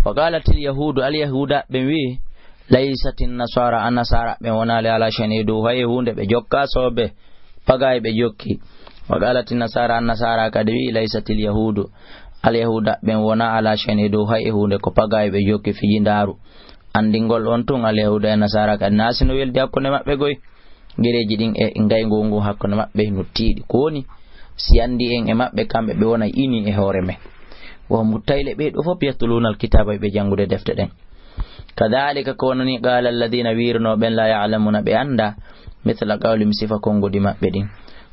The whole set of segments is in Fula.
وقالت اليهود اليهود بمي ليست النصارى النصارى بونا على شنيدو هي هوند بجوكا صوبه بغاي بجوكي وقالت النصارى النصارى كدوي ليست اليهود اليهود بونا على شنيدو هي هوند كو بغاي بجوكي في جندارو andingol on tun اليهود النصارى كناسنو يلدي hakkunde mabbe goy gereji din e ngay gongo hakkunde mabbe no tiidi ko woni si andi en e mabbe kambe be wona ini e hore men wa mutayle be do fop yatuluna alkitaba be jangude defte den kadhalika konani qala alladhina wirno ben la ya'lamuna be anda mithla qawli misifa kongo di mabbe din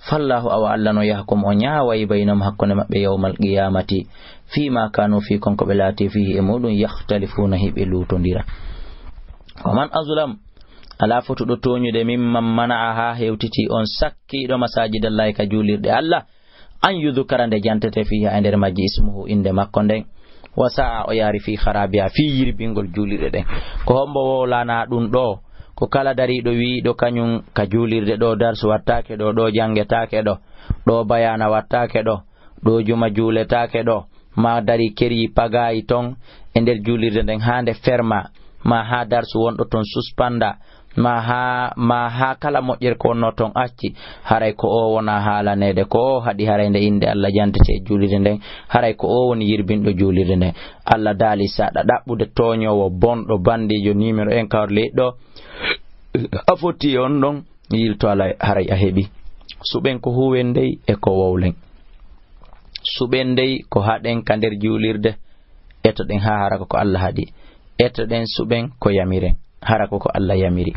fallahu aw allano yahkum o nyaaway baynam hakkunde mabbe yawmal qiyamati fima kanu fi konko belati fihi emudun yakhtalifuna hibe lutondira waman azlam ala fotudo toñude mimman mana'aha hewtiti on sakki do masajidallahi ka julirde Allah an yudhkara de jantete fiha ender majji ismuhu inde makko den wasaa o yari fi kharabiya fi yirbingol julirde den ko hombo wolana dum do ko kala darido wi do kanyum ka julirde do darsu wattake do jangetaake do bayana wattake do juma juletaake do ma dari keri pagayi ton ender julirde den hande ferma ma ha darsu wondo ton suspanda ma ha kala mojjer ko no ton acci haray ko o wona haalanede ko hadi haray nde inde Allah jantete julirde den haray ko o woni yirbindo julirde den Allah dali sada dabbude toñowo bondo bandijo numéro 1 kawle do afoti on don yilto ala haray a hebi suben ko huwendey e ko wowlen suben dey ko haden ka der julirde eto den ha harako ko Allah hadi eto den suben ko yamiren harako ko Allah yamiri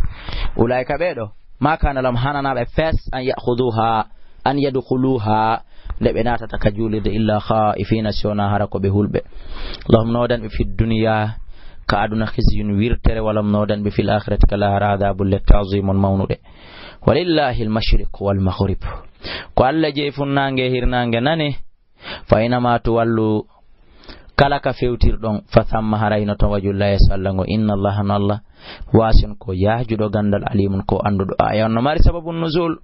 ulaika bedo ma kana lam hanana be fes an ya'khuduha an yadkhuluha lebe natata ka julirde illa khaifina sona harako be hulbe lahum nodan fi dunya ka aduna khizyun wirtere walam nodan bi fil akhirati kala adabul ta'zimun mawnude walillahi al-mashriq wal maghrib ko Allah je funnange hirnange nane fa ina ma tuwallu kala ka fewtirdon fa thamma harayno to wajullahi sallallahu inna allaha nalla wasin ko yahjudo gandal alimun ko andudo aya no mari sababun nuzul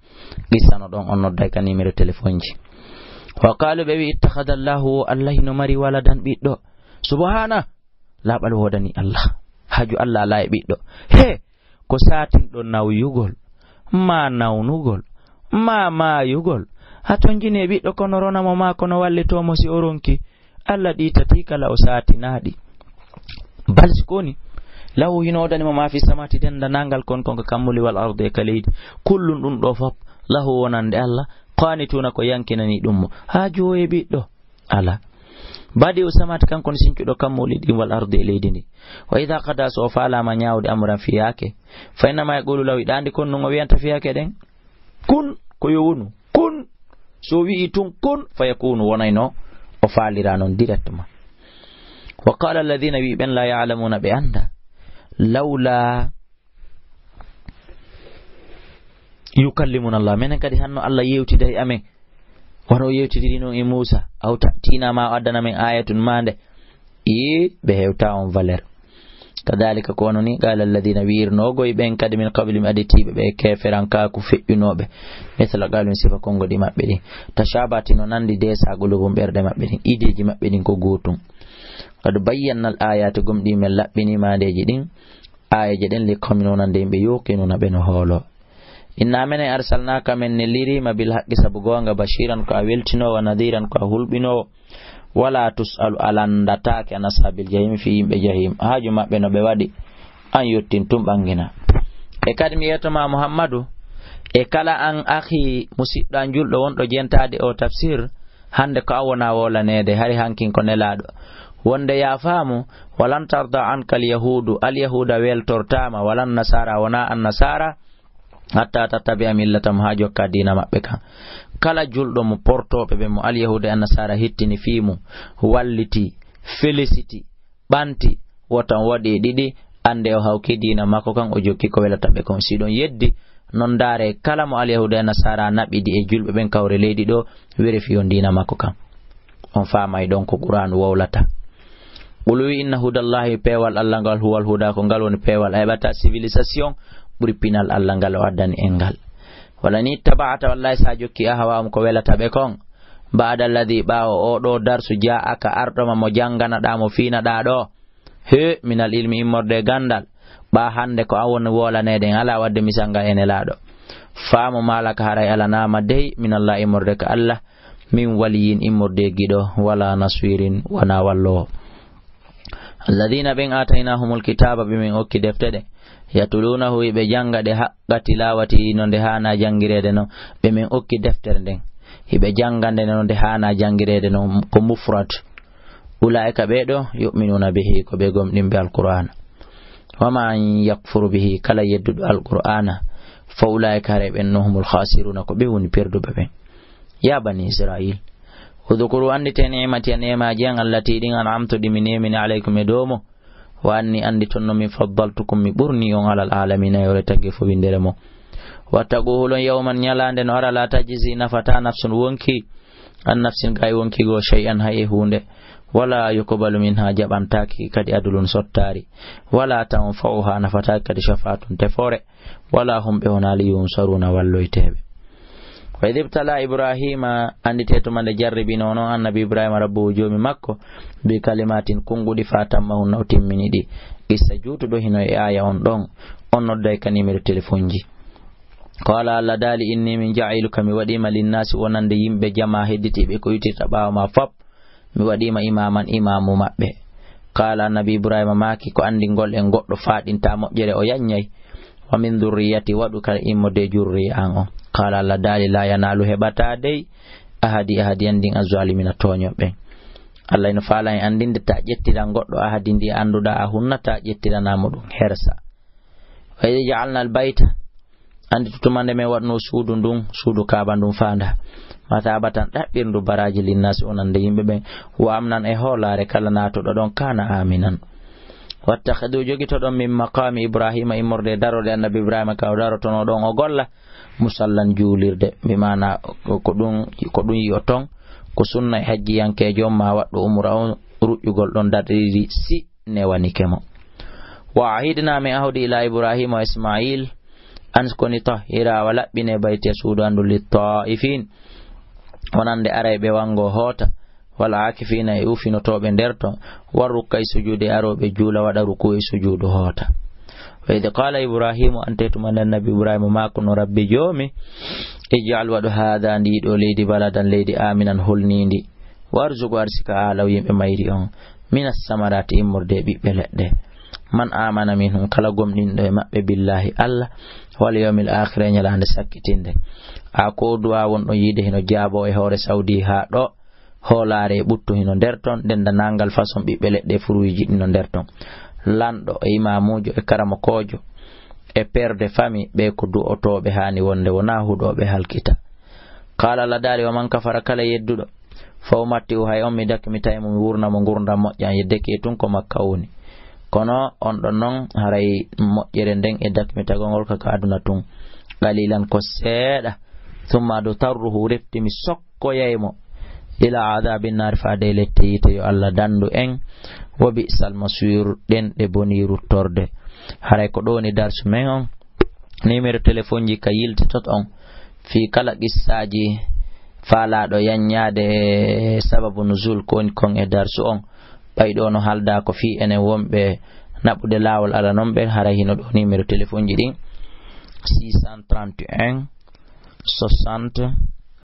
gisano don on nodday kan numéro téléphone ji wa qalu bi ittakhadha allahu allah no mari waladan biddo subhana la bal wodani allah haju allah la e biddo he ko satin do nawyugol ma nawnugol ma yugol haton jine biddo kono rona mo ma kono wallito mo si oronki Allah di tati kala o sati nadi bal skoni law yinodani mo ma fi samati denda nangal kon kon kamuli wal ardi kalid kullun dum do fop lahu wonande Allah qanituna ko yankinani dum ha joye biddo ala badi o samati kan kon sincudo kamuli di wal ardi leydini wa idha qada so fala ma nyaawde amran fi yake fa inna ma yaqulu law idandi kon no wiyanta fi yake den kun ko yowunu kun so wi tun kun fayakunu wonayno o faalira non directement wa qala alladhina bi la ya'lamuna bi anda lawla yukallimuna Allah menen kadi hanno Allah yewtidai amen waro yewtidiri non e Musa aw tina ma adana men ayatun mande be hewta on valeur kadhalika kononi qala alladhina wirnogo ben kadi min qabli aditi be keferan ka ku feƴƴunobe misala galun sifa kongo di mabbe di tashabati no nandi desa golugum berde mabbe di ideji mabbe din ko gotum kad bayyana al ayati gumdi men labbini mandeji din ayaje den li kamino nande be yokino na be no holo inna mena arsalnaka min liri ma bil haqqi sabugonga bashiran ka weltino wa nadiran ka hulbino wala tusalu alandatake anasabil jahim fi yimbe jahim haaju mabbe no be wadi an yottintum bangina e kadi mi yetoma Muhammadu e kala an akhi musiddo juldo wondo jentade o tafsir hande ko awona wolanede hari hankin ko nelado wonde ya faamu walan tarda anka al yahuda wel tortama walan nasara wana an nasara hatta tattabi'a millatam ha jokka dina mabbe kan kala juldo mo portobe be mo al yahuda an nasara hittini fimu walliti felicity banti wotan wadi didi ande o hawki dina makko kan o jokki ko welata be kon sidon yeddi non dare kala mo al yahuda an nasara nabidi e julbe ben kawre leydi do vérifier on dina makko kan on faamay don ko qur'an wawlata uluwi inna hudallahi pewal Allah ngal huwal huda ko ngal woni pewal aybata civilisation buri pinal Allah ngal waddani engal wala ni tabata wallahi sa jokki ahawam ko welata be kon baada alladhi bawo o do darsu jaaka ardoma mo jangana da mo fina da do he minal ilmi immorde gandal ba hande ko awon wolaneden ala wadde misanga ene laado faamu malaka haray ala nama dey minallah immorde ka Allah min waliyin immorde gido wala naswirin wana wallo alladhina bin atainahumul kitaba bimin okki deftede yatulunahu be janga de haqqa tilawati nonde hana jangirede no be min okki deftere den hibe jangande nonde hana jangirede no ko mufrad ulaika bedo yu'minuna bihi ko be gomdimbe alquran wama yakfuru bihi kala yeddu alqur'ana fa ulaika rabbunhumul khasiruna ko be woni perdo be ya bani israil udhkuru anni ni'mati ni'maji allati din an'amtu min alaykum edomo wa anni andi tonno mi faddaltukum mi burni on alal alamin yore tagge fo bindere mo wattaquhu yawman nyalande no ara la tajzi nafata nafsun wonki an nafsin gay wonki go shay'an hay hunde wala yuqbalu minha jabantaki kadi adulun sottari wala tanfa'uha nafata kadi shafaatun tefore wala hum be onali yunsaruna walloitebe wa idibtala ibrahima andi teto mande jarribi nono annabi ibrahima rabbu jomi makko bi kalimatin kungudi fatamma hunno timminidi issa jutudo hino e aya on don on nodday kanimere telefonji qala alla dali inni min ja'iluka mi wadima linnasi wonande yimbe jama hedditibe ko yitita bawo ma fop mi wadima imaman imamu mabbe qala annabi ibrahima maki ko andi gol en goddo fadinta mojjere o yanyay wa min dhurriyyati wadu kal immode jurri an on qala alla dali la yanalu hebata dey ahadi andin azzalimina toñobe Allah ina faala en andinde ta jettira goddo ahadi ndi anduda a hunnata jettirana modum hersa wa ja'alna albayta andi tutumande me wadno suudu ndun suudu kaaba ndun faanda mata abatan dabbirndu baraji linnasi onande yimbe be wa amnan e holare kala nato don kana aminan wattakhadu jogito don min maqami ibrahima imorde darode annabi ibrahima ka daro tono don o golla musallan julirde bi mana ko dun yoton ko sunna hajji yanke jomma waddo umra on rujugol don dadiri si ne wani kemo wa ahidna mi ahudi ila ibrahima wa ismail anskoni tahira wala bine bayti sudan lit taifin wonande araybe wango hota wala akifina e ufino tobe derto warruka sujude arobe jula wada ruku sujudu hota wa idh qala ibrahim antetu man nabi ibrahim ma kun rabbi jomi ij'al wadu hada ndido leydi baladan leydi aminan holnindi warzuqu arsika ala yimbe mayri on minas samarati immurde bibbe ledde man amana minhum kala gomnindo e mabbe billahi allah wal yawmil akhir nyalande sakkitinde a ko duwa won do yide hino jaabo e hore saudi ha do holare buttu hino derton denda nangal façon bibbe ledde furuji dino derton lando e imamujo e karamo kojo e père de famille be ko du'otobe hani wonde wona hudobe halkita qala la dali wa man kafara kala yeddudo fawmatti hay on mi dak mi taymo mi wurna mo gurndam mojjan yeddeke tun ko makka woni kono on don non haray mojjere den e dak mi tagongol ka aduna tun qalilan ko seeda thumma do tarruhu refti mi sokko yaymo ila adabin nar fa de letti to Allah dandu en wa bi'sal masir den de boniru torde haray ko doni darsu men on numéro téléphone ji ka yilti tot on fi kala qissaji faalaado yanyade sababu nuzul kon e darsu on baydo no halda ko fi ene wombe nabude lawol ala non be haray hino do numéro téléphone ji din 631 60